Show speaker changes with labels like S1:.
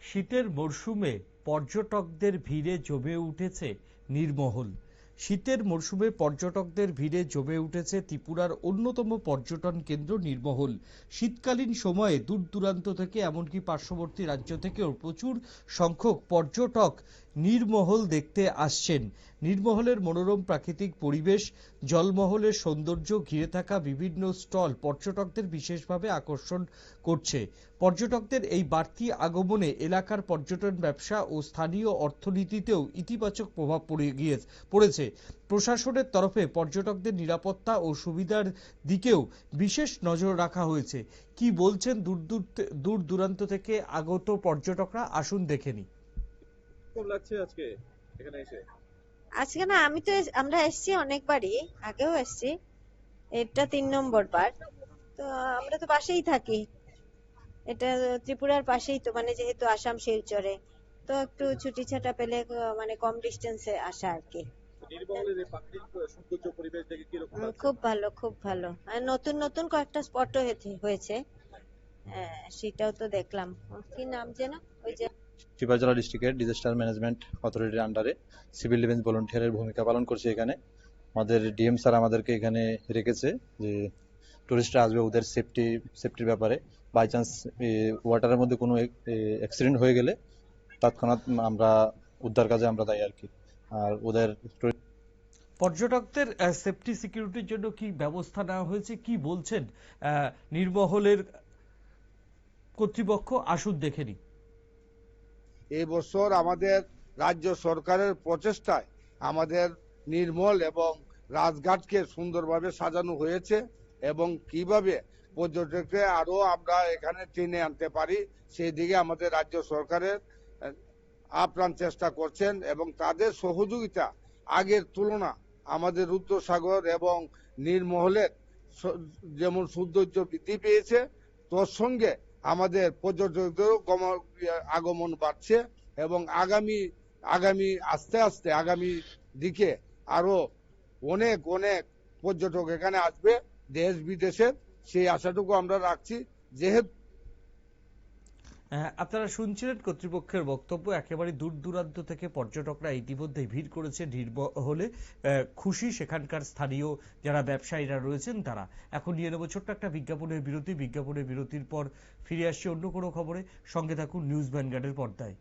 S1: শীতের মরশুমে পর্যটকদের ভিড়ে জমে উঠেছে নীরমহল। শীতের মরশুমে পর্যটকদের ভিড়ে জমে উঠেছে ত্রিপুরার অন্যতম পর্যটন কেন্দ্র নীরমহল। শীতকালীন সময়ে দূর দূরান্ত থেকে এমনকি পার্শ্ববর্তী রাজ্য থেকেও প্রচুর সংখ্যক পর্যটক নীরমহল দেখতে আসছেন। নীরমহলের মনোরম প্রাকৃতিক পরিবেশ, জলমহলের সৌন্দর্য, ঘিরে থাকা বিভিন্ন স্টল পর্যটকদের বিশেষভাবে আকর্ষণ করছে। পর্যটকদের এই বাড়তি আগমনে এলাকার পর্যটন ব্যবসা ও স্থানীয় অর্থনীতিতেও ইতিবাচক প্রভাব পড়েছে। প্রশাসনের তরফে পর্যটকদের নিরাপত্তা ও সুবিধার দিকেও বিশেষ নজর রাখা হয়েছে। কি বলছেন দূর দূরান্ত থেকে আগত পর্যটকরা, আসুন দেখে নিই।
S2: কেমন লাগছে আজকে এখানে এসে?
S3: আজকে না, আমরা এসেছি অনেকবারই, আগেও এসেছি, এটা 3 নম্বর বার। তো আমরা তো পাশেই থাকি, এটা ত্রিপুরার পাশেই তো, মানে যেহেতু আসাম শিলচরে, তো একটু ছুটি ছাটা পেলে মানে কম ডিস্টেন্সে আসা আর কি।
S2: নীরমহলের এই প্রাকৃতিক সৌন্দর্য পরিবেশ দেখে কি রকম লাগছে?
S3: খুব ভালো, খুব ভালো। আর নতুন নতুন কয়েকটা স্পটও হয়েছে, সেটাও তো দেখলাম। কি নাম যেন, ওই যে
S4: ত্রিপুরা জেলা ডিস্ট্রিক্টের ডিজাস্টার ম্যানেজমেন্ট অথরিটির আন্ডারে সিভিল ডিফেন্স ভলান্টিয়ারের ভূমিকা পালন করছে এখানে। আমাদের ডিএম স্যার আমাদেরকে এখানে রেখেছে যে টুরিস্টরা আসবে, ওদের সেফটির ব্যাপারে বাই চান্স ওয়াটারের মধ্যে কোনো অ্যাক্সিডেন্ট হয়ে গেলে তৎক্ষণাৎ আমরা উদ্ধার কাজে আমরা দায়ী আর কি। আর ওদের
S1: পর্যটকদের সেফটি সিকিউরিটির জন্য কি ব্যবস্থা নেওয়া হয়েছে, কি বলছেন নীরমহলের কর্তৃপক্ষ, আসুন দেখে নিই।
S5: এই বছর আমাদের রাজ্য সরকারের প্রচেষ্টায় আমাদের নির্মল এবং রাজঘাটকে সুন্দরভাবে সাজানো হয়েছে এবং কিভাবে পর্যটককে আরো আমরা এখানে টেনে আনতে পারি সেই দিকে আমাদের রাজ্য সরকারের আপ্রাণ চেষ্টা করছেন এবং তাদের সহযোগিতা আগের তুলনা আমাদের রুদ্রসাগর এবং নীরমহলের যেমন সৌন্দর্য বৃদ্ধি পেয়েছে, তোর সঙ্গে আমাদের পর্যটকদেরও আগমন বাড়ছে এবং আগামী আস্তে আস্তে আগামী দিকে আরো অনেক অনেক পর্যটক এখানে আসবে দেশ বিদেশের, সেই আশাটুকু আমরা রাখছি। যেহেতু
S1: আপনারা শুনছিলেন কর্তৃপক্ষের বক্তব্য। একেবারে দূর দূরান্ত থেকে পর্যটকরা ইতিমধ্যে ভিড় করেছে নীরমহলে। খুশি সেখানকার স্থানীয় যারা ব্যবসায়ীরা রয়েছেন তারা। এখন নিয়ে নেব ছোট্ট একটা বিজ্ঞাপনের বিরতির পর ফিরে আসছে অন্য কোনো খবরে। সঙ্গে থাকুন নিউজ ভ্যানগার্ডের পর্দায়।